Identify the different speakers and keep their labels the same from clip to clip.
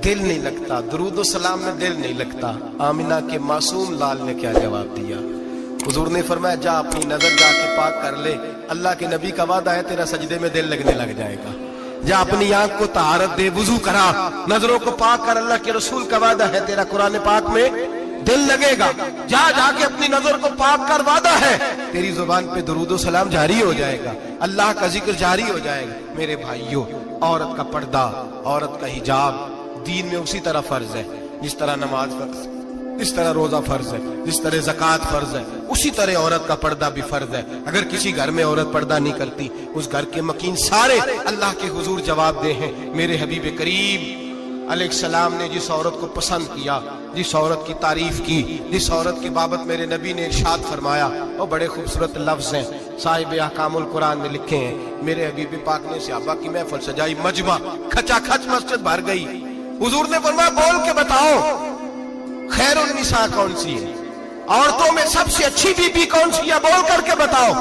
Speaker 1: دل نہیں لگتا، درود و سلام میں دل نہیں لگتا۔ آمنہ کے معصوم لال نے کیا جواب دیا؟ حضور نے فرمایا جا اپنی نظر جا کے پاک کر لے، اللہ کے نبی کا وعدہ ہے تیرا سجدے میں دل لگنے لگ جائے گا۔ جا اپنی آنکھ کو طہارت دے، وضو کرا، نظروں کو پاک کر، اللہ کے رسول کا وعدہ ہے تیرا قرآن پاک میں دل لگے گا۔ جا کے اپنی نظر کو پاک کر، وعدہ ہے تیری زبان پہ درود و سلام جاری ہو جائے گا، اللہ کا ذکر جاری ہو جائے گا۔ میرے بھائیوں، عورت کا پردہ، عورت کا حجاب دین میں اسی طرح فرض ہے جس طرح نماز فرض، جس طرح روزہ فرض ہے، جس طرح زکوٰۃ فرض ہے، اسی طرح عورت کا پردہ بھی فرض ہے۔ اگر کسی گھر میں عورت پردہ نہیں کرتی، اس گھر کے مکین سارے اللہ کے حضور جواب دے ہیں۔ میرے حبیب کریم علیہ السلام نے جس عورت کو پسند کیا، جس عورت کی تعریف کی، جس عورت کی بابت میرے نبی نے ارشاد فرمایا، وہ بڑے خوبصورت لفظ ہیں، صاحب احکام القرآن میں لکھے ہیں۔ میرے حبیب پاک نے صحابہ کی محفل سجائی، مجمع کھچا کھچ مسجد بھر گئی۔ حضور نے فرمایا بول کے بتاؤ خیر النساء کون سی ہے، عورتوں میں سب سے اچھی بی بی کون سی ہے، بول کر کے بتاؤ۔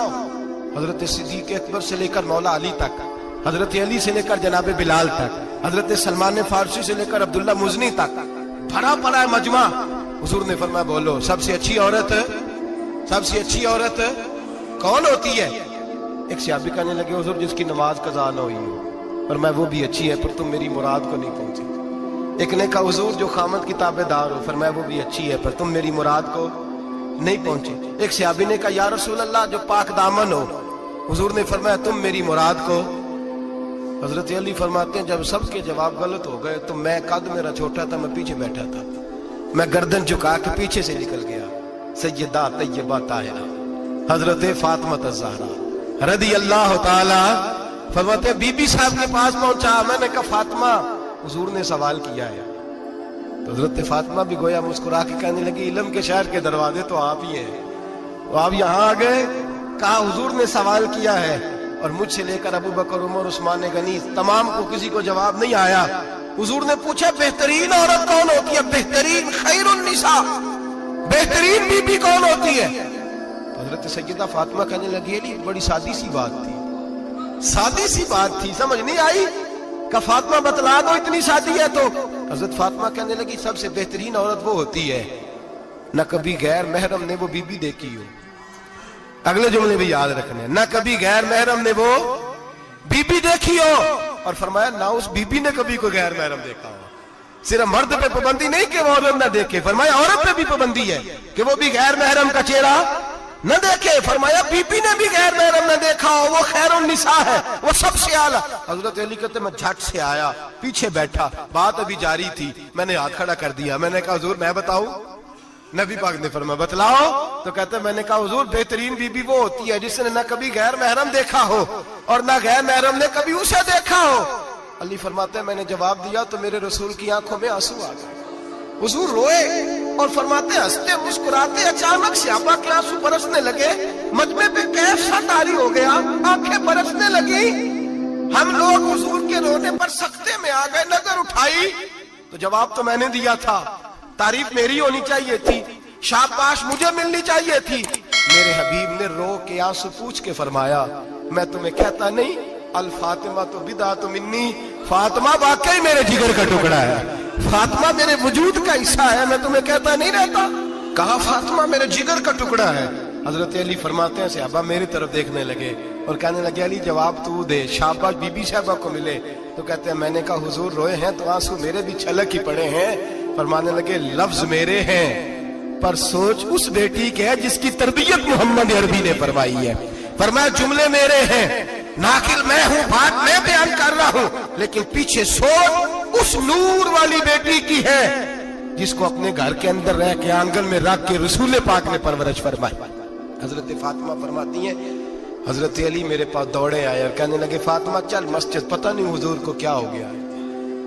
Speaker 1: حضرت صدیق اکبر سے لے کر مولا علی تک، حضرت علی سے لے کر جناب بلال تک، حضرت سلمان فارسی سے لے کر عبداللہ مزنی تک بھرا پڑا ہے مجمع۔ حضور نے فرمایا بولو سب سے اچھی عورت، سب سے اچھی عورت کون ہوتی ہے؟ ایک صحابی کہنے لگے حضور جس کی نماز قضا نہ ہوئی ہو، فرمایا وہ بھی اچھی ہے پر تم میری مراد کو نہیں پہنچی۔ ایک نے کہا حضور جو خامد کی تابعدار ہو، فرمایا وہ بھی اچھی ہے پر تم میری مراد کو نہیں پہنچے۔ ایک صحابی نے کہا یا رسول اللہ جو پاک دامن ہو، حضور نے فرمایا تم میری مراد کو۔ حضرت علی فرماتے ہیں جب سب کے جواب غلط ہو گئے تو میں، قد میرا چھوٹا تھا، میں پیچھے بیٹھا تھا، میں گردن جھکا کے پیچھے سے نکل گیا۔ سیدہ طیبہ طاہرہ حضرت فاطمہ الزہرا رضی اللہ تعالی، فرماتے ہیں بی بی صاحب کے پاس پہنچا، میں نے کہا فاطمہ حضور نے سوال کیا ہے۔ تو حضرت فاطمہ بھی گویا مسکرا کے کہنے لگی علم کے شہر کے دروازے تو آپ ہی ہیں، تو آپ یہاں آ گئے۔ کہا حضور نے سوال کیا ہے اور مجھ سے لے کر ابو بکر، عمر، عثمان غنی تمام کو کسی کو جواب نہیں آیا۔ حضور نے پوچھا بہترین عورت کون ہوتی ہے، بہترین خیر النساء، بہترین بی بی کون ہوتی ہے؟ تو حضرت سیدہ فاطمہ کہنے لگی علی بڑی سادی سی بات تھی، سادی سی بات تھی، سمجھ نہیں آئی؟ کہ فاطمہ بتلا دو اتنی سادی ہے تو۔ حضرت فاطمہ کہنے لگی سب سے بہترین عورت وہ ہوتی ہے نہ کبھی غیر محرم نے وہ بی بی دیکھی ہو، اگلے جملے بھی یاد رکھنے، نہ کبھی غیر محرم نے وہ بی بی دیکھی ہو، اور فرمایا نہ اس بی بی نے کبھی کوئی غیر محرم دیکھا ہو۔ صرف مرد پہ پابندی نہیں کہ وہ عورت نہ دیکھے، فرمایا عورت پہ بھی پابندی ہے کہ وہ بھی غیر محرم کا چہرہ نہ دیکھے، فرمایا بی بی نے بھی غیر محرم نہ دیکھا ہو، وہ خیر النساء ہے، وہ سب سے اعلیٰ۔ حضرت علی کہتے میں جھٹ سے آیا، پیچھے بیٹھا، بات ابھی جاری تھی، میں نے ہاتھ کھڑا کر دیا، میں نے کہا حضور میں بتاؤں؟ نبی پاک نے فرمایا بتلاؤ۔ تو کہتے میں نے کہا حضور بہترین بی بی وہ ہوتی ہے جس نے نہ کبھی غیر محرم دیکھا ہو اور نہ غیر محرم نے کبھی اسے دیکھا ہو۔ علی فرماتے ہیں میں نے جواب دیا تو میرے رسول کی آنکھوں میں آنسو آ گئے، حضور روئے اور فرماتے ہنستے مسکراتے اچانک صحابہ کے آنسو برسنے لگے، مجمع پہ کیف سا طاری ہو گیا، آنکھیں برسنے لگی۔ ہم لوگ حضور کے رونے پر سکتے میں آ گئے، نظر اٹھائی تو جواب تو میں نے دیا تھا، تعریف میری ہونی چاہیے تھی، شاباش مجھے ملنی چاہیے تھی۔ میرے حبیب نے رو کے آنسو پوچھ کے فرمایا میں تمہیں کہتا نہیں الفاطمہ تو بدعۃ منی، فاطمہ واقعی میرے جگر کا ٹکڑا ہے، فاطمہ میرے وجود کا حصہ ہے، میں تمہیں کہتا نہیں رہتا؟ کہا فاطمہ میرے جگر کا ٹکڑا ہے۔ حضرت علی فرماتے ہیں صحابہ میری طرف دیکھنے لگے اور کہنے لگے علی جواب تو دے، شاباش بی بی صاحبہ کو ملے۔ تو کہتے ہیں میں نے کہا حضور روئے ہیں تو آنسو میرے بھی چھلک ہی پڑے ہیں۔ فرمانے لگے لفظ میرے ہیں پر سوچ اس بیٹی کے ہے جس کی تربیت محمد عربی نے فرمائی ہے۔ فرمایا جملے میرے ہیں، ناقل میں ہوں، بات میں بیان کر رہا ہوں، لیکن پیچھے سوچ اس نور والی بیٹی کی ہے جس کو اپنے گھر کے اندر رہ کے آنگن میں رکھ کے رسول پاک نے پرورش فرمائی۔ حضرت فاطمہ فرماتی ہیں حضرت علی میرے پاس دوڑے آئے اور کہنے لگے فاطمہ چل مسجد، پتہ نہیں حضور کو کیا ہو گیا ہے۔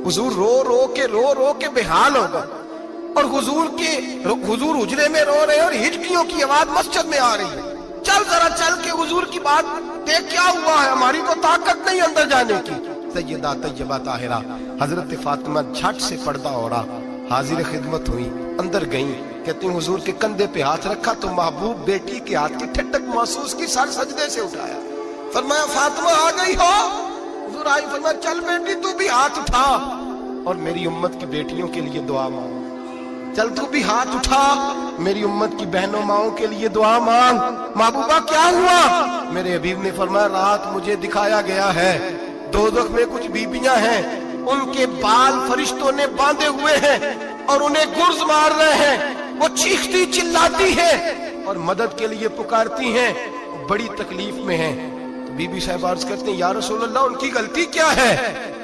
Speaker 1: حضور رو رو کے بحال ہو گئے اور حضور حجرے میں رو رہے اور ہچکیوں کی آواز مسجد میں آ رہی ہے، چل ذرا چل کے حضور کی بات دیکھ کیا ہوا ہے، ہماری تو طاقت نہیں اندر جانے کی۔ سیدہ طیبہ طاہرہ حضرت فاطمہ جھٹ سے پردہ اوڑا، حاضر خدمت ہوئی، اندر گئیں، کہتی ہیں حضور کے کندھے پہ ہاتھ رکھا تو محبوب بیٹی کے ہاتھ کی ٹھنڈک محسوس کی، سر سجدے سے اٹھایا، فرمایا فاطمہ آ گئی ہو؟ حضور آئی، فرمایا چل بیٹی تو بھی ہاتھ اٹھا۔ اور میری امت کی بیٹیوں کے لیے دعا مانگ. چل تو بھی ہاتھ اٹھا, میری امت کی بہنوں ماؤں کے لیے دعا مانگ. محبوبہ کیا ہوا؟ میرے حبیب نے فرمایا رات مجھے دکھایا گیا ہے دوزخ میں کچھ بیبیاں ہیں, ان کے بال فرشتوں نے باندھے ہوئے ہیں اور انہیں گرز مار رہے ہیں, وہ چیختی چلاتی ہیں اور مدد کے لیے پکارتی ہیں, بڑی تکلیف میں ہیں. تو بی بی صاحب عرض کرتے ہیں یا رسول اللہ ان کی غلطی کیا ہے؟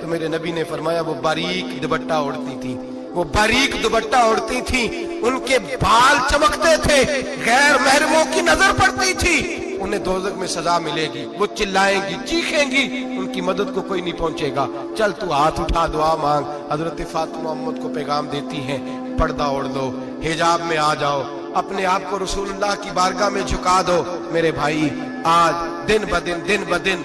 Speaker 1: تو میرے نبی نے فرمایا وہ باریک دوپٹہ اوڑھتی تھی, وہ باریک دوپٹہ اوڑھتی تھی, ان کے بال چمکتے تھے, غیر محرموں کی نظر پڑتی تھی, انہیں دوزخ میں سزا ملے گی, وہ چلائیں گی, چیخیں گی, ان کی مدد کو کوئی نہیں پہنچے گا. چل تو ہاتھ اٹھا دعا مانگ. حضرت فاطمہ امت کو پیغام دیتی ہیں پردہ اوڑھ لو, حجاب میں آ جاؤ, اپنے آپ کو رسول اللہ کی بارگاہ میں جھکا دو. میرے بھائی آج دن بدن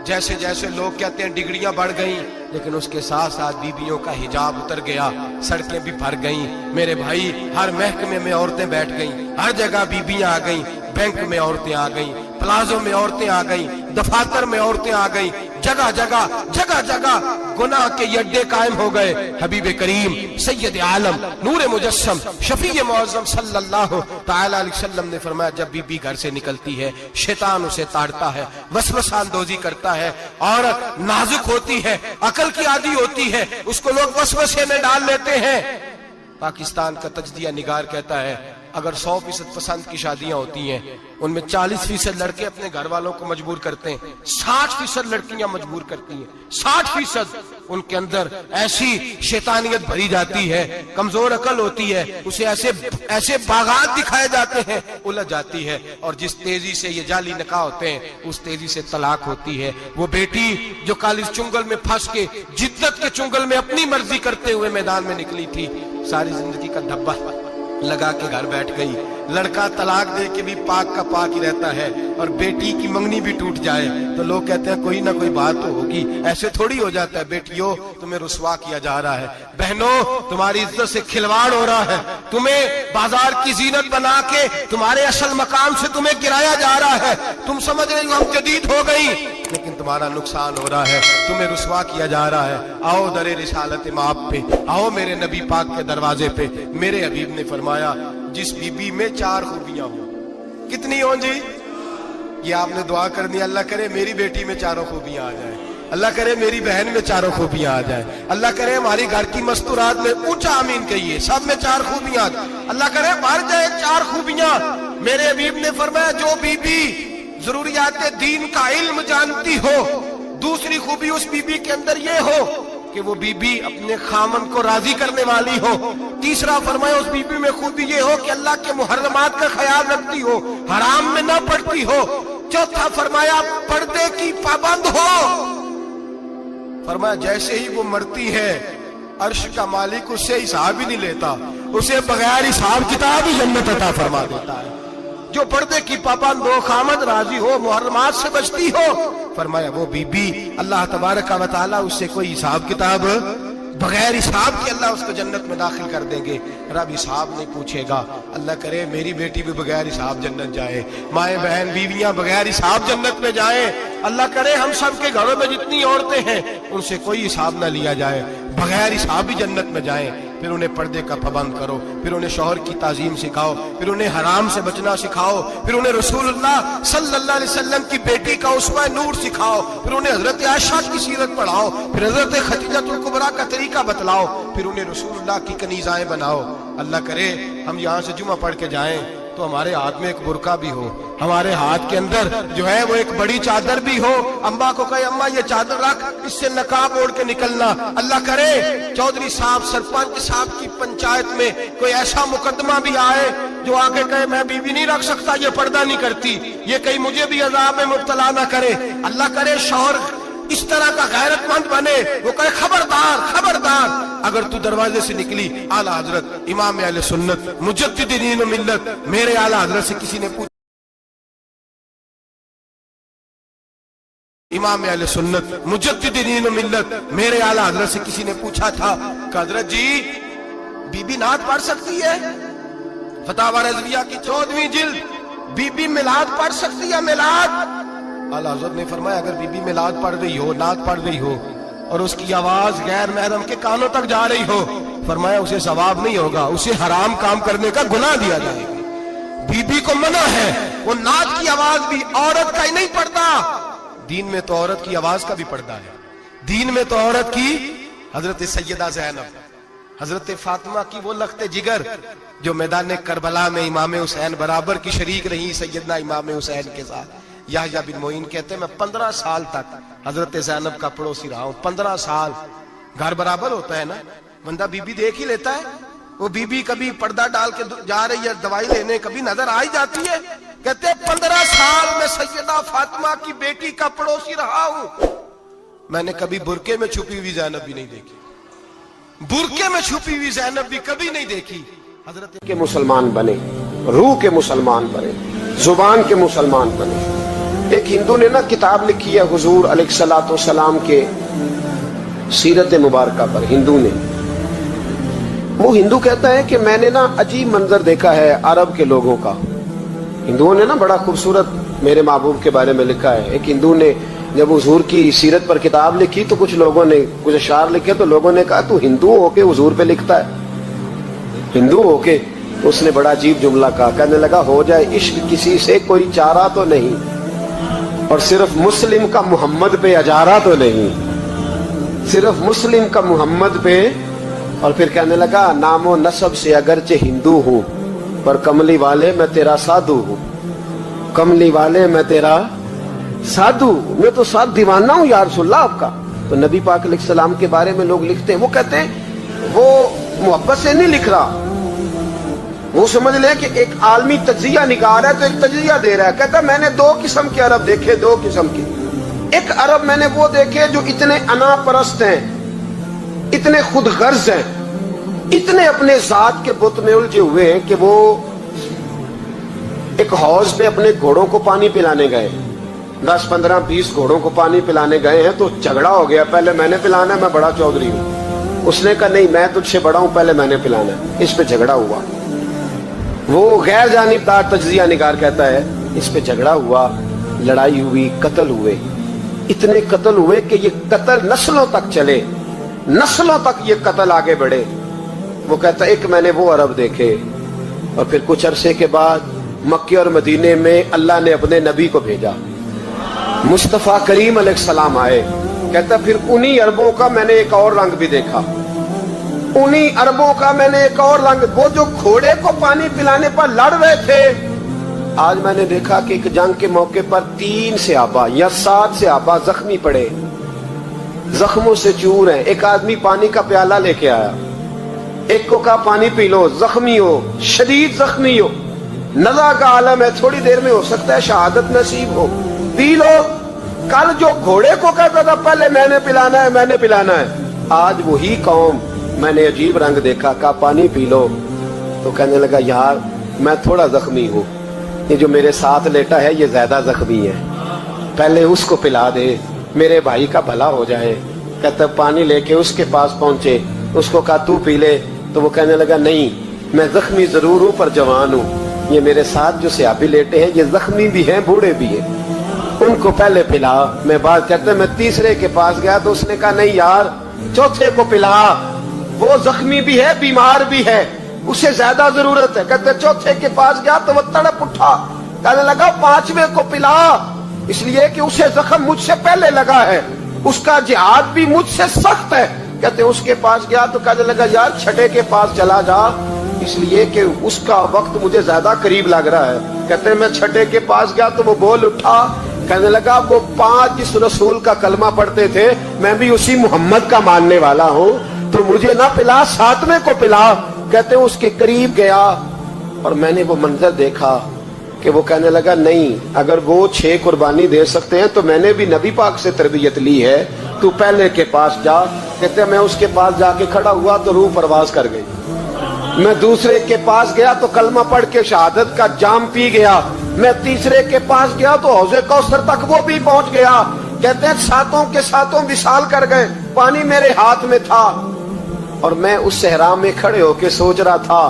Speaker 1: جیسے جیسے لوگ کہتے ہیں ڈگریاں بڑھ گئیں, لیکن اس کے ساتھ ساتھ بیویوں کا حجاب اتر گیا, سڑکیں بھی بھر گئیں. میرے بھائی ہر محکمے میں عورتیں بیٹھ گئیں, ہر جگہ بیویاں آ گئیں, بینک میں عورتیں آ گئیں, پلازوں میں عورتیں آ گئیں, دفاتر میں عورتیں آ گئیں, جگہ جگہ گناہ کے یہ اڈے قائم ہو گئے. حبیب کریم سید عالم نور مجسم شفیع معظم صلی اللہ تعالی علیہ وسلم نے فرمایا جب بی بی گھر سے نکلتی ہے شیطان اسے تاڑتا ہے, وسوسہ اندوزی کرتا ہے, عورت نازک ہوتی ہے, عقل کی عادی ہوتی ہے, اس کو لوگ وسوسے میں ڈال لیتے ہیں. پاکستان کا تجزیہ نگار کہتا ہے اگر 100% پسند کی شادیاں ہوتی ہیں ان میں 40% لڑکے اپنے گھر والوں کو مجبور کرتے ہیں, 60% لڑکیاں مجبور کرتی ہیں. 60% ان کے اندر ایسی شیطانیت بھری جاتی ہے, کمزور عقل ہوتی ہے, اسے ایسے باغات دکھائے جاتے ہیں, الجھ جاتی ہے, اور جس تیزی سے یہ جعلی نکاح ہوتے ہیں اس تیزی سے طلاق ہوتی ہے. وہ بیٹی جو کالج چنگل میں پھنس کے جدت کے چنگل میں اپنی مرضی کرتے ہوئے میدان میں نکلی تھی, ساری زندگی کا دھبا لگا کے گھر بیٹھ گئی. لڑکا طلاق دے کے بھی پاک کا پاک ہی رہتا ہے, اور بیٹی کی منگنی بھی ٹوٹ جائے تو لوگ کہتے ہیں کوئی نہ کوئی بات تو ہوگی. ایسے تھوڑی ہو جاتا ہے. بیٹیوں تمہیں رسوا کیا جا رہا ہے, بہنوں تمہاری عزت سے کھلواڑ ہو رہا ہے, تمہیں بازار کی زینت بنا کے تمہارے اصل مقام سے تمہیں گرایا جا رہا ہے. تم سمجھ رہے ہو ہم جدید ہو گئی, لیکن تمہارا نقصان ہو رہا ہے, تمہیں رسوا کیا جا رہا ہے. آؤ در رسالت مآب پہ, آؤ میرے نبی پاک کے دروازے پہ. میرے حبیب نے فرمایا جس بی بی میں 4 خوبیاں ہوں. کتنی ہوں جی؟ یہ آپ نے دعا کرنی, اللہ کرے میری بیٹی میں 4 خوبیاں آ جائیں, اللہ کرے میری بہن میں 4 خوبیاں آ جائیں, اللہ کرے ہماری گھر کی مستورات میں اونچا آمین کہیے سب میں 4 خوبیاں, اللہ کرے بھر جائے 4 خوبیاں. میرے حبیب نے فرمایا جو بی بی ضروریات دین کا علم جانتی ہو, دوسری خوبی اس بی بی کے اندر یہ ہو کہ وہ بی بی اپنے خامن کو راضی کرنے والی ہو. تیسرا فرمایا اس بی بی میں خوبی یہ ہو کہ اللہ کے محرمات کا خیال رکھتی ہو, حرام میں نہ پڑتی ہو. چوتھا فرمایا پردے کی پابند ہو. فرمایا جیسے ہی وہ مرتی ہے عرش کا مالک اس سے حساب ہی نہیں لیتا, اسے بغیر حساب کتاب ہی جنت عطا فرما دیتا ہے. جو پردے کی پابند ہو, خامد راضی ہو, محرمات سے بچتی ہو, فرمایا وہ بی بی اللہ تبارک و تعالی اس سے کوئی حساب کتاب بغیر حساب کے اللہ اس کو جنت میں داخل کر دیں گے. رب حساب نہیں پوچھے گا. اللہ کرے میری بیٹی بھی بغیر حساب جنت جائے, مائیں بہن بیویاں بغیر حساب جنت میں جائیں. اللہ کرے ہم سب کے گھروں میں جتنی عورتیں ہیں ان سے کوئی حساب نہ لیا جائے, بغیر حساب ہی جنت میں جائیں. پھر انہیں پردے کا پابند کرو, پھر انہیں شوہر کی تعظیم سکھاؤ, پھر انہیں حرام سے بچنا سکھاؤ, پھر انہیں رسول اللہ صلی اللہ علیہ وسلم کی بیٹی کا اسوہ نور سکھاؤ, پھر انہیں حضرت عائشہ کی سیرت پڑھاؤ, پھر حضرت خدیجہ الکبریٰ کا طریقہ بتلاؤ, پھر انہیں رسول اللہ کی کنیزائیں بناؤ. اللہ کرے ہم یہاں سے جمعہ پڑھ کے جائیں تو ہمارے ہاتھ میں ایک برقع بھی ہو, ہمارے ہاتھ کے اندر جو ہے وہ ایک بڑی چادر بھی ہو. اماں کو کہے اماں یہ چادر رکھ, اس سے نقاب اوڑھ کے نکلنا. اللہ کرے چودھری صاحب سرپنچ صاحب کی پنچایت میں کوئی ایسا مقدمہ بھی آئے جو آگے کہے میں بیوی نہیں رکھ سکتا, یہ پردہ نہیں کرتی, یہ کہیں مجھے بھی عذاب میں مبتلا نہ کرے. اللہ کرے شوہر اس طرح کا غیرت مند بنے, وہ کہے خبردار خبردار, اگر تو دروازے سے نکلی اعلیٰ حضرت امام اہل سنت مجدد دین و ملت میرے اعلیٰ حضرت سے کسی نے پوچھا, امام اہل سنت مجدد دین و ملت میرے اعلیٰ حضرت سے کسی نے پوچھا تھا کہ حضرت جی بی بی نعت پڑھ سکتی ہے؟ فتاوی رضویہ کی 14ویں جلد, بی بی میلاد پڑھ سکتی ہے؟ میلاد. اعلیٰ حضرت نے فرمایا اگر بی بی میلاد پڑھ رہی ہو, نعت پڑھ رہی ہو اور اس کی آواز غیر محرم کے کانوں تک جا رہی ہو، فرمایا اسے ثواب نہیں ہوگا، اسے حرام کام کرنے کا گناہ دیا جائے گا۔ بی بی کو منع ہے، وہ نعت کی آواز بھی عورت کا ہی نہیں پڑتا، دین میں تو عورت کی آواز کا بھی پردہ ہے۔ دین میں تو عورت کی، حضرت سیدہ زینب، حضرت فاطمہ کی وہ لخت جگر جو میدان کربلا میں امام حسین برابر کی شریک رہی سیدنا امام حسین کے ساتھ۔ یحییٰ بن معین کہتے ہیں میں 15 سال تک حضرت زینب کا پڑوسی رہا ہوں۔ 15 سال، گھر برابر ہوتا ہے نا، بندہ بی بی دیکھ ہی لیتا ہے۔ وہ بی بی کبھی پردہ ڈال کے جا رہی ہے دوائی لینے، کبھی نظر آ ہی جاتی ہے۔ کہتے ہیں 15 سال میں سیدہ فاطمہ کی بیٹی کا پڑوسی رہا ہوں، میں نے کبھی برقعے میں چھپی ہوئی زینب بھی نہیں دیکھی، برقعے میں چھپی ہوئی زینب بھی کبھی نہیں دیکھی۔ حضرت
Speaker 2: کے مسلمان بنے، روح کے مسلمان بنے، زبان کے مسلمان بنے۔ ایک ہندو نے نا کتاب لکھی ہے حضور علیہ الصلوۃ والسلام کے سیرت مبارکہ پر، ہندو نے۔ وہ ہندو کہتا ہے کہ میں نے نا عجیب منظر دیکھا ہے عرب کے لوگوں کا۔ ہندوؤں نے نا بڑا خوبصورت میرے محبوب کے بارے میں لکھا ہے۔ ایک ہندو نے جب حضور کی سیرت پر کتاب لکھی تو کچھ لوگوں نے کچھ اشعار لکھے، تو لوگوں نے کہا تو ہندو ہو کے حضور پہ لکھتا ہے، ہندو ہو کے؟ اس نے بڑا عجیب جملہ کہا، کہنے لگا ہو جائے عشق کسی سے کوئی چارہ تو نہیں، اور صرف مسلم کا محمد پہ اجارہ تو نہیں، صرف مسلم کا محمد پہ۔ اور پھر کہنے لگا نام و نسب سے اگرچہ ہندو ہوں پر کملی والے میں تیرا سادھو ہوں، کملی والے میں تیرا سادھو، میں تو ساتھ دیوانہ ہوں یا رسول اللہ آپ کا۔ تو نبی پاک علیہ السلام کے بارے میں لوگ لکھتے ہیں، وہ کہتے ہیں وہ محبت سے نہیں لکھ رہا، وہ سمجھ لے کہ ایک عالمی تجزیہ نگار ہے تو ایک تجزیہ دے رہا ہے۔ کہتا ہے میں نے 2 قسم کے عرب دیکھے، 2 قسم کے۔ ایک عرب میں نے وہ دیکھے جو اتنے انا پرست ہیں، اتنے خود غرض ہیں، اتنے اپنے ذات کے بت میں الجھے ہوئے ہیں کہ وہ ایک حوض پہ اپنے گھوڑوں کو پانی پلانے گئے، 10 15 20 گھوڑوں کو پانی پلانے گئے ہیں، تو جھگڑا ہو گیا، پہلے میں نے پلانا ہے، میں بڑا چودھری ہوں۔ اس نے کہا نہیں میں تجھ سے بڑا ہوں، پہلے میں نے پلانا ہے۔ اس پہ جھگڑا ہوا، وہ غیر جانبدار تجزیہ نگار کہتا ہے اس پہ جھگڑا ہوا، لڑائی ہوئی، قتل ہوئے، اتنے قتل ہوئے کہ یہ قتل نسلوں تک چلے، نسلوں تک یہ قتل آگے بڑھے۔ وہ کہتا ہے ایک میں نے وہ عرب دیکھے، اور پھر کچھ عرصے کے بعد مکے اور مدینے میں اللہ نے اپنے نبی کو بھیجا، مصطفیٰ کریم علیہ السلام آئے۔ کہتا پھر انہی عربوں کا میں نے ایک اور رنگ بھی دیکھا، انہی عربوں کا میں نے ایک اور رنگ، وہ جو گھوڑے کو پانی پلانے پر لڑ رہے تھے، آج میں نے دیکھا کہ ایک جنگ کے موقع پر 3 صحابہ یا 7 صحابہ زخمی پڑے، زخموں سے چور ہیں۔ ایک آدمی پانی کا پیالہ لے کے آیا، ایک کو کہا پانی پی لو، زخمی ہو، شدید زخمی ہو، نزع کا عالم ہے، تھوڑی دیر میں ہو سکتا ہے شہادت نصیب ہو، پی لو۔ کل جو گھوڑے کو کہتا تھا پہلے میں نے پلانا ہے، میں نے پلانا ہے، آج وہی قوم میں نے عجیب رنگ دیکھا، کہا پانی پی لو، تو کہنے لگا یار میں تھوڑا زخمی ہوں، یہ جو میرے ساتھ لیٹا ہے یہ زیادہ زخمی ہے، پہلے اس کو پلا دے، میرے بھائی کا بھلا ہو جائے۔ کہتا پانی لے کے اس کے پاس پہنچے، اس کو کہا تو پی لے، تو وہ کہنے لگا نہیں میں زخمی ضرور ہوں پر جوان ہوں، یہ میرے ساتھ جو صحابی لیٹے ہیں یہ زخمی بھی ہیں، بوڑھے بھی ہیں، ان کو پہلے پلا۔ میں بات کرتے میں تیسرے کے پاس گیا تو اس نے کہا نہیں یار چوتھے کو پلا، وہ زخمی بھی ہے بیمار بھی ہے، اسے زیادہ ضرورت ہے۔ کہتے چوتھے کے پاس گیا تو وہ تڑپ اٹھا، کہنے لگا 5ویں کو پلا، اس لیے کہ اسے زخم مجھ سے پہلے لگا ہے، اس کا جہاد بھی مجھ سے سخت ہے۔ کہتے اس کے پاس گیا تو کہنے لگا یار 6 کے پاس چلا جا، اس لیے کہ اس کا وقت مجھے زیادہ قریب لگ رہا ہے۔ کہتے میں 6 کے پاس گیا تو وہ بول اٹھا، کہنے لگا وہ 5 جس رسول کا کلمہ پڑھتے تھے میں بھی اسی محمد کا ماننے والا ہوں، تو مجھے نہ پلا 7ویں کو پلا۔ کہتے اس کے قریب گیا اور میں نے وہ منظر دیکھا کہ وہ کہنے لگا نہیں اگر وہ 6 قربانی دے سکتے ہیں تو میں نے بھی نبی پاک سے تربیت لی ہے، تو پہلے کے پاس جا۔ کہتے میں اس کے پاس جا کے کھڑا ہوا تو روح پرواز کر گئی، میں دوسرے کے پاس گیا تو کلمہ پڑھ کے شہادت کا جام پی گیا، میں تیسرے کے پاس گیا تو حوض کوثر تک وہ بھی پہنچ گیا۔ کہتے ہیں 7 کے 7 وصال کر گئے، پانی میرے ہاتھ میں تھا، اور میں اس صحرا میں کھڑے ہو کے سوچ رہا تھا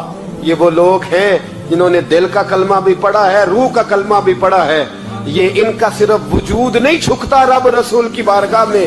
Speaker 2: یہ وہ لوگ ہیں جنہوں نے دل کا کلمہ بھی پڑھا ہے، روح کا کلمہ بھی پڑھا ہے، یہ ان کا صرف وجود نہیں چھکتا رب رسول کی بارگاہ میں،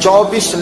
Speaker 2: 24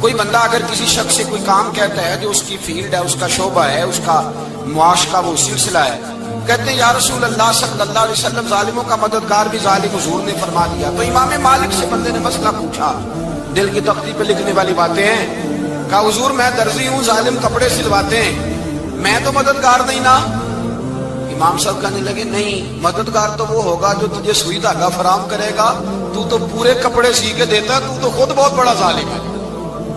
Speaker 3: کوئی بندہ اگر کسی شخص سے کوئی کام کہتا ہے جو اس کی فیلڈ ہے، اس کا شعبہ ہے، اس کا معاش کا وہ سلسلہ ہے، کہتے ہیں یا رسول اللہ صلی اللہ علیہ وسلم ظالموں کا مددگار بھی ظالم، حضور نے فرما دیا۔ تو امام مالک سے بندے نے مسئلہ پوچھا، دل کی تختی پہ لکھنے والی باتیں ہیں، کہا حضور میں درزی ہوں، ظالم کپڑے سلواتے ہیں، میں تو مددگار نہیں نا۔ امام صاحب کہنے لگے نہیں، مددگار تو وہ ہوگا جو تجھے سوئی دھاگا فراہم کرے گا، تو پورے کپڑے سی کے دیتا ہے، تو خود بہت بڑا ظالم ہے،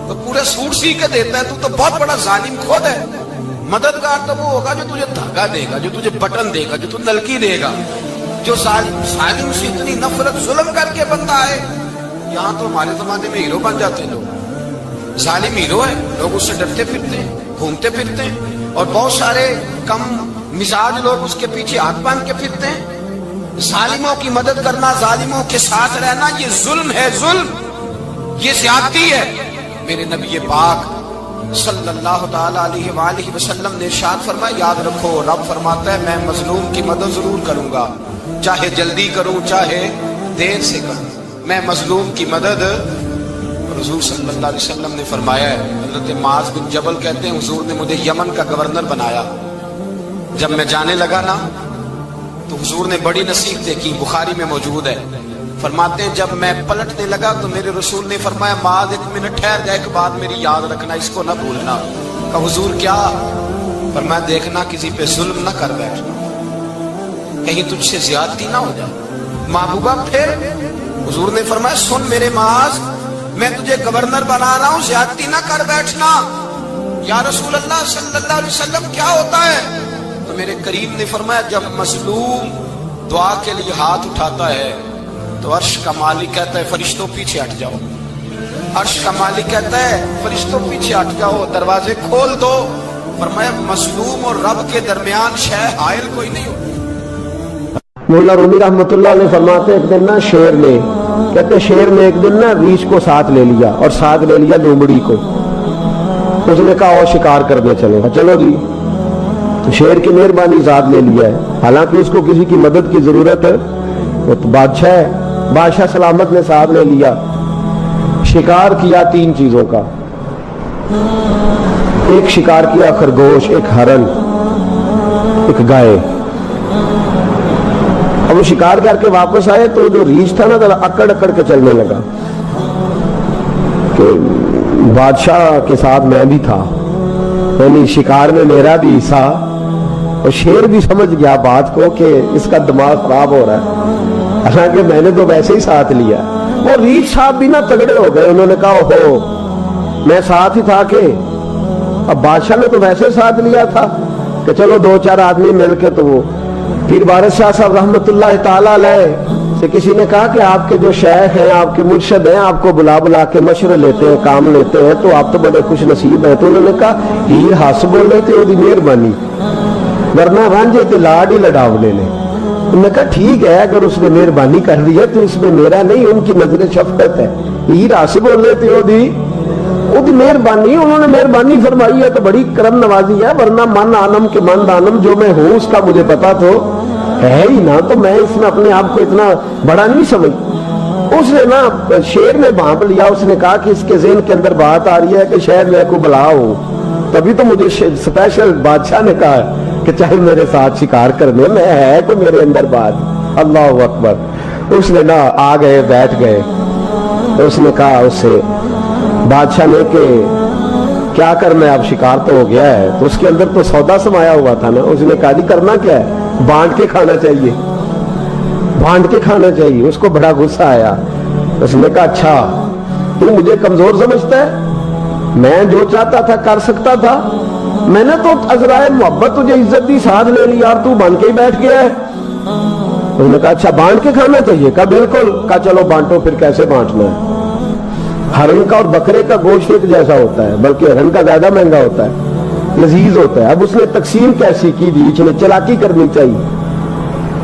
Speaker 3: تو پورے سوٹ سی کے دیتا ہے، تو بہت بڑا ظالم خود ہے۔ مددگار تو وہ ہوگا جو تجھے دھاگا دے گا، جو تجھے بٹن دے گا، جو تجھے نلکی دے گا۔ جو ظالم سے اتنی نفرت ظلم کر کے بندہ ہے، یہاں تو ہمارے زمانے میں ہیرو بن جاتے ہیں لوگ، ظالم ہیرو ہے، لوگ اس سے ڈرتے پھرتے ہیں، گھومتے پھرتے ہیں، اور بہت سارے کم مزاج لوگ اس کے پیچھے ہاتھ باندھ کے پھرتے ہیں۔ ظالموں کی مدد کرنا، ظالموں کے ساتھ رہنا، یہ ظلم ہے، ظلم، یہ زیادتی ہے۔ میرے نبی پاک صلی اللہ تعالی علیہ وآلہ وسلم نے ارشاد فرمایا، یاد رکھو رب فرماتا ہے میں مظلوم کی مدد ضرور کروں گا، چاہے جلدی کروں چاہے دیر سے کروں، میں مظلوم کی مدد۔ حضور صلی اللہ علیہ وسلم نے فرمایا ہے، حضرت معاذ بن جبل کہتے ہیں حضور نے مجھے یمن کا گورنر بنایا، جب میں جانے لگا نا تو حضور نے بڑی نصیحتیں کی، بخاری میں موجود ہے، فرماتے ہیں جب میں پلٹنے لگا تو میرے رسول نے فرمایا معاذ ایک منٹ ٹھہر جا، ایک بات میری یاد رکھنا، اس کو نہ بھولنا۔ کہا حضور کیا؟ فرمایا دیکھنا کسی پہ ظلم نہ کر بیٹھنا، کہیں تجھ سے زیادتی نہ ہو جائے۔ محبوبہ پھر حضور نے فرمایا سن میرے معاذ، میں تجھے گورنر بنا رہا ہوں، زیادتی نہ کر بیٹھنا۔ یا رسول اللہ صلی اللہ علیہ وسلم کیا ہوتا ہے؟ تو میرے کریم نے فرمایا جب مظلوم دعا کے لیے ہاتھ اٹھاتا ہے تو عرش کا مالک کہتا ہے فرشتوں پیچھے ہٹ جاؤ، عرش کا مالک کہتا ہے فرشتوں پیچھے ہٹ جاؤ، دروازے کھول دو۔ فرمایا مظلوم اور رب کے درمیان شے حائل کوئی نہیں ہو۔
Speaker 2: مولا رومی رحمۃ اللہ علیہ فرماتے ایک دن نا شیر نے، کہتے شیر نے ایک دن نا ریچھ کو ساتھ لے لیا اور ساتھ لے لیا لومڑی کو، اس نے کہا اور شکار کرنے چلے، چلو جی، تو شیر کی مہربانی ذات لے لیا ہے، حالانکہ اس کو کسی کی مدد کی ضرورت ہے، وہ تو بادشاہ ہے، بادشاہ سلامت نے ساتھ لے لیا، شکار کیا 3 چیزوں کا، ایک شکار کیا خرگوش، ایک ہرن، ایک گائے۔ اب وہ شکار کر کے واپس آئے تو جو ریچھ تھا نا ذرا اکڑ اکڑ کے چلنے لگا کہ بادشاہ کے ساتھ میں بھی تھا، یعنی شکار میں میرا بھی حصہ، اور شیر بھی سمجھ گیا بات کو کہ اس کا دماغ خراب ہو رہا ہے، حالانکہ میں نے تو ویسے ہی ساتھ لیا۔ وہ ریچھ صاحب بھی نا تگڑے ہو گئے، انہوں نے کہا اوہو میں ساتھ ہی تھا، کہ اب بادشاہ نے تو ویسے ساتھ لیا تھا کہ چلو 2-4 آدمی مل کے، تو وہ پیر وارث شاہ صاحب رحمۃ اللہ تعالی علیہ سے کسی نے کہا کہ آپ کے جو شیخ ہیں، آپ کے مرشد ہیں، آپ کو بلا بلا کے مشورے لیتے ہیں، کام لیتے ہیں، تو آپ تو بڑے خوش نصیب ہیں۔ تو انہوں نے کہا ہیر ہس بولے تے وہ مہربانی، ورنہ رانجے تے لاڈ ہی لڑاو لے لے۔ انہوں نے کہا ٹھیک ہے، اگر اس نے مہربانی کر دی ہے تو اس میں میرا نہیں، ان کی نظر شفقت ہے، ہیر ہس بولے تے وہ مہربانی، انہوں نے مہربانی فرمائی ہے تو بڑی کرم نوازی ہے، ورنہ من آنم کے من دانم، جو میں ہوں اس کا مجھے پتا تو ہے ہی نا، تو میں اس میں اپنے آپ کو اتنا بڑا نہیں سمجھ۔ اس نے نا شیر نے بھانپ لیا، اس نے کہا کہ اس کے ذہن کے اندر بات آ رہی ہے کہ شاید میں کو بلا ہوں، تبھی تو مجھے اسپیشل بادشاہ نے کہا کہ چاہے میرے ساتھ شکار کرنے میں ہے تو میرے اندر بات۔ اللہ اکبر۔ اس نے نا آ گئے، بیٹھ گئے، تو اس نے کہا اس سے بادشاہ نے کہ کیا کرنا ہے، اب شکار تو ہو گیا ہے، تو اس کے اندر تو سودا سمایا ہوا تھا نا، اس نے کہا جی کرنا کیا ہے، بانٹ کے کھانا چاہیے، بانٹ کے کھانا چاہیے۔ اس کو بڑا غصہ آیا، اس نے کہا اچھا تو مجھے کمزور سمجھتا ہے، میں جو چاہتا تھا کر سکتا تھا، میں نے تو عذرائے محبت تجھے عزت دی، ساتھ لے لی، اور تو بن کے ہی بیٹھ گیا ہے۔ اس نے کہا اچھا بانٹ کے کھانا چاہیے، کہا بالکل، کہا چلو بانٹو، پھر کیسے بانٹنا ہے۔ ہرن کا اور بکرے کا گوشت ایک جیسا ہوتا ہے، بلکہ ہرن کا زیادہ مہنگا ہوتا ہے، لذیذ ہوتا ہے۔ اب اس نے تقسیم کیسی کی دی، اس نے چلاکی کرنی چاہیے،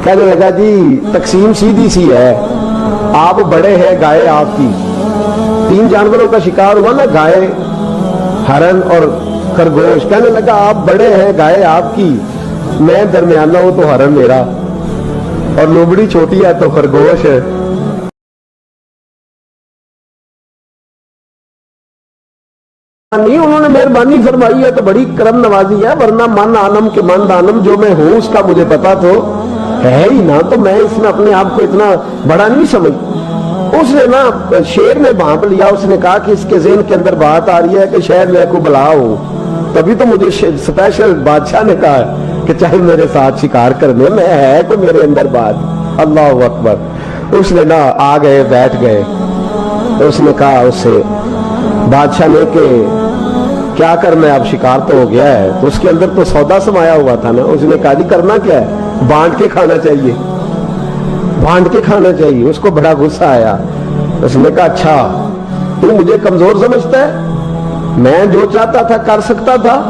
Speaker 2: کہنے لگا جی تقسیم سیدھی سی ہے، آپ بڑے ہیں، گائے آپ کی، 3 جانوروں کا شکار ہوا نا، گائے، ہرن اور خرگوش، کہنے لگا آپ بڑے ہیں، گائے آپ کی، میں درمیانہ ہوں تو ہرن میرا، اور لوبڑی چھوٹی ہے تو خرگوش ہے۔ نہیں انہوں نے مہربانی فرمائی ہے تو بڑی کرم نوازی ہے، ورنہ من آنم کے من دانم جو میں ہوں اس کا مجھے پتا تو ہے ہی نا، تو میں اس میں اپنے آپ کو اتنا بڑا نہیں سمجھ۔ اس نے نا شیر نے بھانپ لیا، اس نے کہا کہ اس کے ذہن کے اندر بات آ رہی ہے کہ شاید میں کو بلا ہوں، تبھی تو مجھے اسپیشل بادشاہ نے کہا کہ چاہے میرے ساتھ شکار کرنے میں ہے تو میرے اندر بات۔ اللہ اکبر۔ اس نے نا آ گئے بیٹھ گئے، اس نے کہا اس سے بادشاہ نے کہ کیا کرنا ہے، اب شکار تو ہو گیا ہے، تو اس کے اندر تو سودا سمایا ہوا تھا نا۔ اس نے کہا جی کرنا کیا ہے، بانٹ کے کھانا چاہیے، بانٹ کے کھانا چاہیے۔ اس کو بڑا غصہ آیا، اس نے کہا اچھا تو مجھے کمزور سمجھتا ہے، میں جو چاہتا تھا کر سکتا تھا،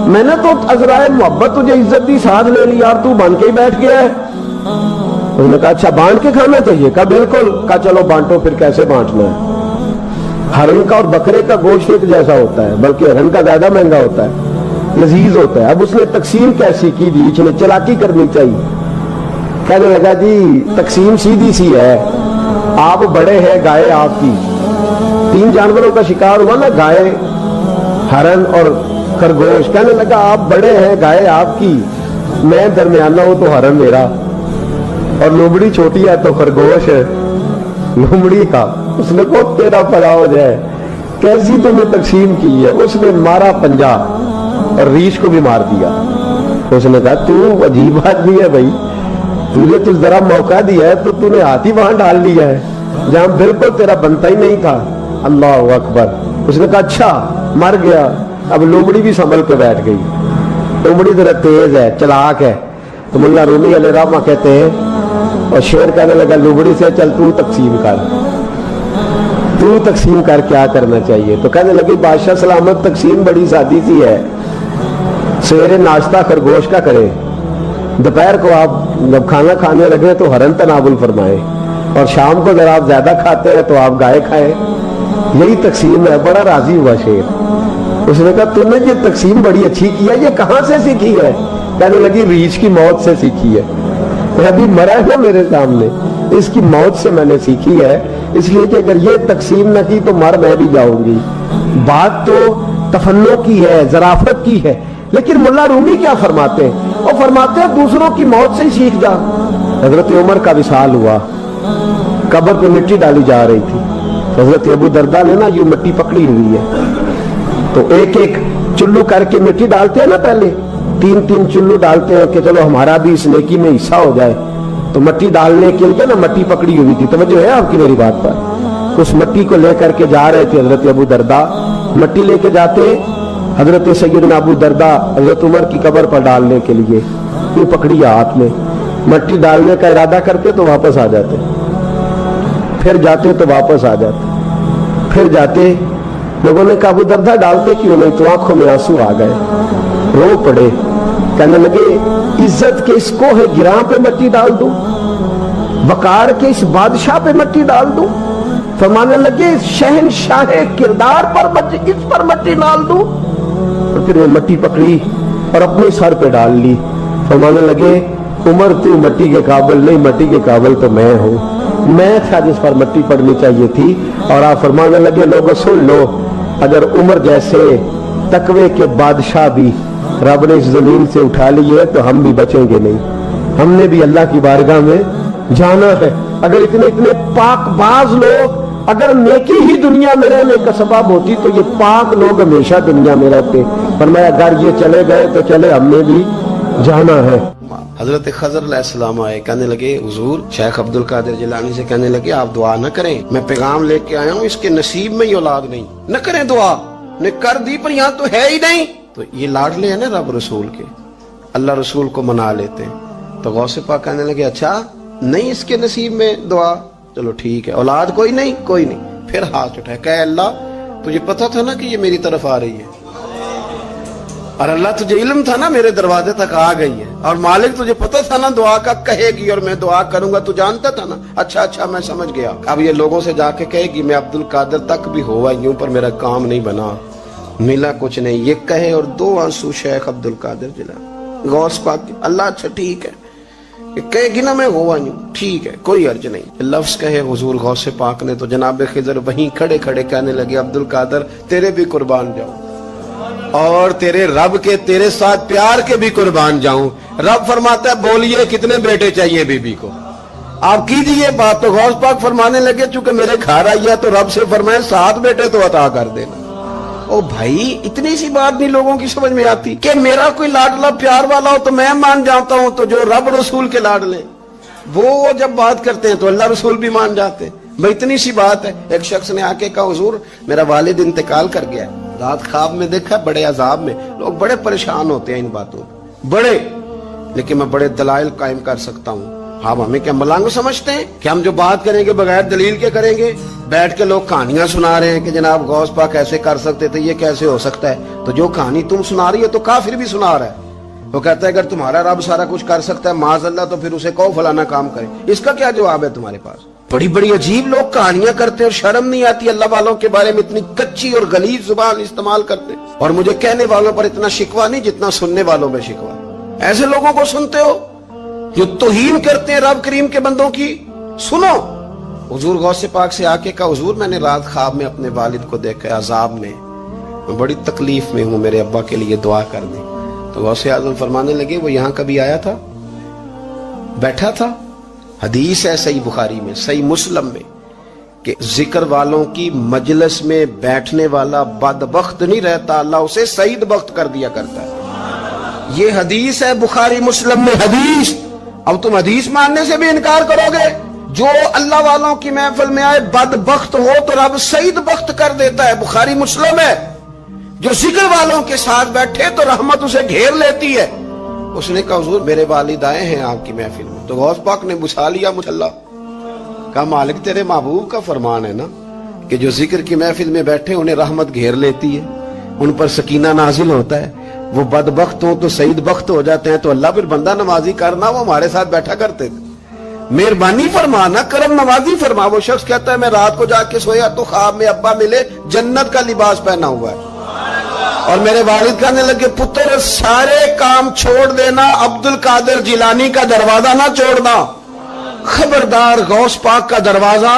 Speaker 2: میں نے تو عذرائے محبت تجھے عزت دی ساتھ لے لی یار، تو بن کے ہی بیٹھ گیا ہے۔ اس نے کہا اچھا بانٹ کے کھانا چاہیے، کہا بالکل، کہا چلو بانٹو، پھر کیسے بانٹنا ہے۔ ہرن کا اور بکرے کا گوشت ایک جیسا ہوتا ہے، بلکہ ہرن کا زیادہ مہنگا ہوتا ہے، لذیذ ہوتا ہے۔ اب اس نے تقسیم کیسی کی دی، اس نے چلاکی کرنی چاہیے۔ کہنے لگا جی تقسیم سیدھی سی ہے، آپ بڑے ہیں، گائے آپ کی، 3 جانوروں کا شکار ہوا نا، گائے، ہرن اور خرگوش۔ کہنے لگا آپ بڑے ہیں، گائے آپ کی، میں درمیانہ ہوں تو ہرن میرا، اور لومڑی چھوٹی ہے تو خرگوش ہے لومڑی کا۔ اس نے کو تیرا پڑا ہو جائے، کیسی تم نے تقسیم کی ہے۔ اس نے مارا پنجا اور ریش کو بھی مار دیا۔ اس نے کہا تو عجیب آدمی ہے بھائی، تجھے تو ذرا موقع دیا ہے تو تو نے ہاتھ ہی وہاں ڈال لیا ہے جہاں بالکل تیرا بنتا ہی نہیں تھا۔ اللہ اکبر۔ اس نے کہا اچھا مر گیا۔ اب لومڑی بھی سنبھل کے بیٹھ گئی۔ لومڑی ذرا تیز ہے، چلاک ہے، تو ملا رومی علیہ الرحمہ کہتے ہیں، اور شیر کہنے لگا لومڑی سے چل تو تقسیم کر، تو تقسیم کر کیا کرنا چاہیے۔ تو کہنے لگی بادشاہ سلامت تقسیم بڑی سادی سی ہے، سویرے ناشتہ خرگوش کا کرے، دوپہر کو آپ جب کھانا کھانے لگے تو ہرن تناول فرمائے، اور شام کو اگر آپ زیادہ کھاتے ہیں تو آپ گائے کھائیں، یہی تقسیم ہے۔ بڑا راضی ہوا شیر۔ اس نے کہا تم نے یہ تقسیم بڑی اچھی کی ہے، یہ کہاں سے سیکھی ہے؟ کہنے لگی ریچھ کی موت سے سیکھی ہے، ابھی مرا ہے میرے سامنے، اس کی موت سے میں نے سیکھی ہے، اس لیے کہ اگر یہ تقسیم نہ کی تو مر میں بھی جاؤں گی۔ بات تو تفنن کی ہے، ظرافت کی ہے، لیکن ملا رومی کیا فرماتے ہیں؟ وہ فرماتے ہیں دوسروں کی موت سے ہی سیکھ جا۔ حضرت عمر کا وصال ہوا، قبر پہ مٹی ڈالی جا رہی تھی، حضرت ابو درداء نے نا یہ مٹی پکڑی ہوئی ہے، تو ایک ایک چلو کر کے مٹی ڈالتے ہیں نا، پہلے 3 چلو ڈالتے ہیں کہ چلو ہمارا بھی اس نیکی میں حصہ ہو جائے، تو مٹی ڈالنے کے لیے نا مٹی پکڑی ہوئی تھی، توجہ ہے آپ کی میری بات پر؟ اس مٹی کو لے کر کے جا رہے تھے حضرت ابو درداء، مٹی لے کے جاتے حضرت سیدنا ابو درداء حضرت عمر کی قبر پر ڈالنے کے لیے، یہ پکڑی ہاتھ میں، مٹی ڈالنے کا ارادہ کرتے تو واپس آ جاتے، پھر جاتے تو واپس آ جاتے، پھر جاتے۔ لوگوں نے کہا ابو درداء ڈالتے کیوں نہیں؟ تو آنکھوں میں آنسو آ گئے، رو پڑے، کہنے لگے عزت کے اس کوہ گراں پہ مٹی ڈال دوں، وقار کے اس بادشاہ پہ مٹی ڈال دوں؟ فرمانے لگے شہنشاہ کردار پر اس پر مٹی ڈال دوں؟ اور پھر وہ مٹی پکڑی اور اپنے سر پہ ڈال لی۔ فرمانے لگے عمر تو مٹی کے قابل نہیں، مٹی کے قابل تو میں ہوں، میں تھا جس پر مٹی پڑنی چاہیے تھی۔ اور آپ فرمانے لگے لوگوں سن لو، اگر عمر جیسے تقوی کے بادشاہ بھی رب نے اس زمین سے اٹھا لیے تو ہم بھی بچیں گے نہیں، ہم نے بھی اللہ کی بارگاہ میں جانا ہے۔ اگر اتنے پاک باز لوگ اگر نیکی ہی دنیا میں رہنے کا سبب ہوتی تو یہ پاک لوگ ہمیشہ دنیا میں رہتے۔ فرمایا اگر یہ چلے گئے تو چلے، ہم نے بھی جانا ہے۔
Speaker 3: حضرت خضر علیہ السلام آئے، کہنے لگے حضور شیخ عبد القادر جیلانی سے، کہنے لگے آپ دعا نہ کریں، میں پیغام لے کے آیا ہوں، اس کے نصیب میں یہ اولاد نہیں، نہ کریں دعا، نے کر دی پر یہاں تو ہے ہی نہیں۔ تو یہ لاڈلے ہیں نا رب رسول کے، اللہ رسول کو منا لیتے ہیں۔ تو غوث پاک کہنے لگے اچھا نہیں اس کے نصیب میں دعا، چلو ٹھیک ہے، اولاد کوئی نہیں، کوئی نہیں۔ پھر ہاتھ اٹھائے، کہ اللہ تجھے پتا تھا نا کہ یہ میری طرف آ رہی ہے، اور اللہ تجھے علم تھا نا میرے دروازے تک آ گئی ہے، اور مالک تجھے پتا تھا نا دعا کا کہے گی اور میں دعا کروں گا، تو جانتا تھا نا۔ اچھا میں سمجھ گیا۔ اب یہ لوگوں سے جا کے کہے گی میں عبد القادر تک بھی ہوا یوں پر میرا کام نہیں بنا، ملا کچھ نہیں، یہ کہے اور 2 آنسو شیخ عبد القادر جیلانی غوث پاک، اللہ اچھا ٹھیک ہے،
Speaker 2: کہے گی نا میں ہوا ہوں، ٹھیک ہے کوئی حرج نہیں۔ لفظ کہے حضور غوث پاک نے تو جناب خضر وہیں کھڑے کھڑے کہنے لگے عبد القادر تیرے بھی قربان جاؤں اور تیرے رب کے تیرے ساتھ پیار کے بھی قربان جاؤں۔ رب فرماتا ہے بولیے کتنے بیٹے چاہیے بی بی کو، آپ کیجئے بات۔ تو غوث پاک فرمانے لگے چونکہ میرے گھر آئی ہے تو رب سے فرمائے 7 بیٹے تو عطا کر دینا۔ او بھائی اتنی سی بات نہیں لوگوں کی سمجھ میں آتی کہ میرا کوئی لاڈلا پیار والا ہو تو میں مان جاتا ہوں، تو جو رب رسول کے لاڈلے وہ جب بات کرتے ہیں تو اللہ رسول بھی مان جاتے ہیں۔ بھائی اتنی سی بات ہے۔ ایک شخص نے آ کے کہا حضور میرا والد انتقال کر گیا ہے، رات خواب میں دیکھا بڑے عذاب میں، لوگ بڑے پریشان ہوتے ہیں ان باتوں بڑے، لیکن میں بڑے دلائل قائم کر سکتا ہوں۔ آپ ہمیں کیا ملنگ سمجھتے ہیں کہ ہم جو بات کریں گے بغیر دلیل کے کریں گے؟ بیٹھ کے لوگ کہانیاں سنا رہے ہیں کہ جناب غوث پاک ایسے کر سکتے تھے، یہ کیسے ہو سکتا ہے؟ تو جو کہانی تم سنا رہی ہے تو کافر بھی سنا رہا ہے۔ وہ کہتا ہے اگر تمہارا رب سارا کچھ کر سکتا ہے معاذ اللہ تو پھر اسے کہو فلانا کام کرے، اس کا کیا جواب ہے تمہارے پاس؟ بڑی بڑی عجیب لوگ کہانیاں کرتے ہیں اور شرم نہیں آتی اللہ والوں کے بارے میں اتنی کچی اور غلیظ زبان استعمال کرتے ہیں۔ اور مجھے کہنے والوں پر اتنا شکوہ نہیں جتنا سننے والوں میں شکوہ۔ ایسے لوگوں کو سنتے ہو جو توہین کرتے ہیں رب کریم کے بندوں کی؟ سنو حضور غوث پاک سے آ کے کہا حضور میں نے رات خواب میں اپنے والد کو دیکھا عذاب میں بڑی تکلیف میں ہوں، میرے ابا کے لیے دعا کر دیں۔ تو غوث اعظم فرمانے لگے وہ یہاں کبھی آیا تھا؟ بیٹھا تھا؟ حدیث ہے صحیح بخاری میں صحیح مسلم میں کہ ذکر والوں کی مجلس میں بیٹھنے والا بدبخت نہیں رہتا، اللہ اسے سعید بخت کر دیا کرتا ہے۔ یہ حدیث ہے بخاری مسلم میں حدیث۔ اب تم حدیث ماننے سے بھی انکار کرو گے؟ جو اللہ والوں کی محفل میں آئے بدبخت ہو تو رب سعید بخت کر دیتا ہے، بخاری مسلم ہے۔ جو ذکر والوں کے ساتھ بیٹھے تو رحمت اسے گھیر لیتی ہے۔ اس نے کہا حضور میرے والد آئے ہیں آپ کی محفل میں۔ تو غوث پاک نے بچھا لیا مجھلا، کہا مالک تیرے محبوب کا فرمان ہے نا کہ جو ذکر کی محفل میں بیٹھے انہیں رحمت گھیر لیتی ہے، ان پر سکینہ نازل ہوتا ہے، وہ بدبخت ہوں تو سعید بخت ہو جاتے ہیں۔ تو اللہ پھر بندہ نوازی کرنا، وہ ہمارے ساتھ بیٹھا کرتے تھے، مہربانی فرمانا کرم نوازی فرما۔ وہ شخص کہتا ہے میں رات کو جا کے سویا تو خواب میں ابا ملے جنت کا لباس پہنا ہوا ہے، اور میرے والد کہنے لگے پتر سارے کام چھوڑ دینا، عبد القادر جیلانی کا دروازہ نہ چھوڑنا، خبردار غوث پاک کا دروازہ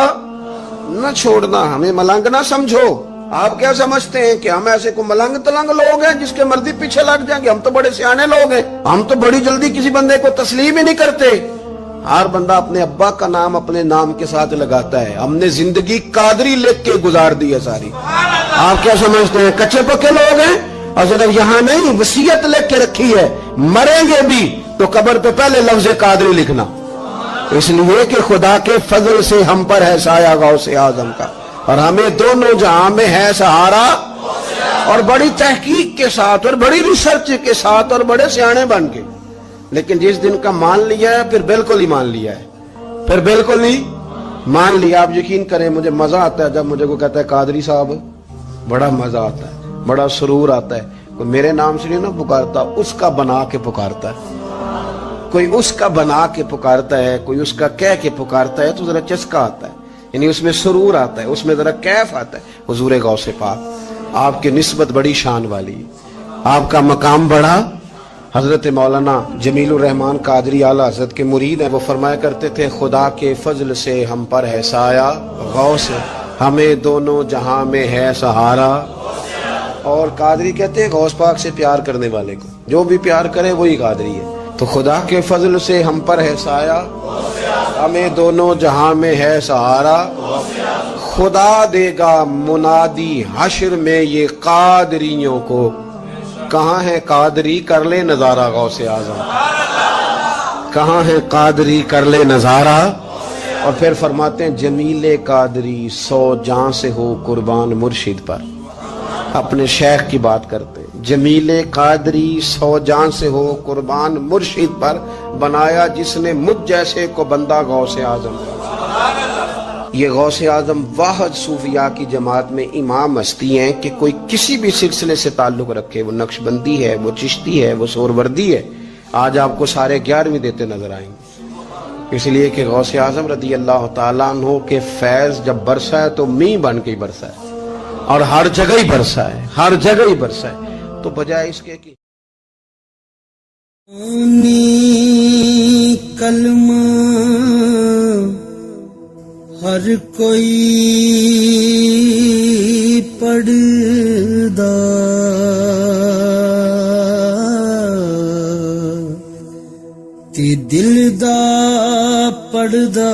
Speaker 2: نہ چھوڑنا، ہمیں ملنگ نہ سمجھو۔ آپ کیا سمجھتے ہیں کہ ہم ایسے کو ملنگ تلنگ لوگ ہیں جس کے مرضی پیچھے لگ جائیں گے؟ ہم تو بڑے سیانے لوگ ہیں، ہم تو بڑی جلدی کسی بندے کو تسلیم ہی نہیں کرتے۔ ہر بندہ اپنے ابا کا نام اپنے نام کے ساتھ لگاتا ہے، ہم نے زندگی قادری لکھ کے گزار دی ہے ساری۔ آپ کیا سمجھتے ہیں کچے پکے لوگ ہیں؟ اور صرف یہاں نہیں وصیت لکھ کے رکھی ہے مریں گے بھی تو قبر پہ پہلے لفظ قادری لکھنا، اس لیے کہ خدا کے فضل سے ہم پر ہے سایہ غوث اعظم کا، اور ہمیں دونوں جہاں میں ہے سہارا۔ اور بڑی تحقیق کے ساتھ اور بڑی ریسرچ کے ساتھ اور بڑے سیانے بن کے، لیکن جس دن کا مان لیا ہے پھر بالکل ہی مان لیا ہے، پھر بالکل ہی مان لیا۔ آپ یقین کریں مجھے مزہ آتا ہے جب مجھے کوئی کہتا ہے قادری صاحب، بڑا مزہ آتا ہے، بڑا سرور آتا ہے۔ کوئی میرے نام سے نہیں نہ پکارتا، اس کا بنا کے پکارتا ہے، کوئی اس کا بنا کے پکارتا ہے، کوئی اس کا کہہ کے پکارتا ہے، تو ذرا چسکا آتا ہے، یعنی اس میں سرور آتا ہے، اس میں ذرا کیف آتا ہے۔ حضور غوث پاک آپ کی نسبت بڑی شان والی ہے، آپ کا مقام بڑا۔ حضرت مولانا جمیل الرحمان قادری اعلیٰ حضرت کے مرید ہیں، وہ فرمایا کرتے تھے خدا کے فضل سے ہم پر ہے سایہ غوث، ہمیں دونوں جہاں میں ہے سہارا۔ اور قادری کہتے ہیں غوث پاک سے پیار کرنے والے کو جو بھی پیار کرے وہی قادری ہے۔ تو خدا کے فضل سے ہم پر ہے سایہ، ہمیں دونوں جہاں میں ہے سہارا، خدا دے گا منادی حشر میں یہ قادریوں کو، کہاں ہے قادری کر لے نظارہ غوث اعظم، کہاں ہے قادری کر لے نظارہ۔ اور پھر فرماتے ہیں جمیل قادری 100 جاں سے ہو قربان مرشد پر، اپنے شیخ کی بات کرتے ہیں، جمیل قادری 100 جاں سے ہو قربان مرشد پر، بنایا جس نے مجھ جیسے کو بندہ غوث اعظم۔ یہ غوث اعظم واحد صوفیاء کی جماعت میں امام ہستی ہیں کہ کوئی کسی بھی سلسلے سے تعلق رکھے، وہ نقشبندی ہے، وہ چشتی ہے، وہ سہروردی ہے، آج آپ کو سارے 11ویں دیتے نظر آئیں گے۔ اس لیے کہ غوث اعظم رضی اللہ تعالیٰ عنہ کے فیض جب برسا ہے تو میںہ بن کے ہی برسا ہے، اور ہر جگہ ہی برسا ہے، ہر جگہ ہی برسا ہے۔ تو بجائے اس کے کہ
Speaker 4: کلمہ ہر کوئی پڑھدا تے دل دا پڑھدا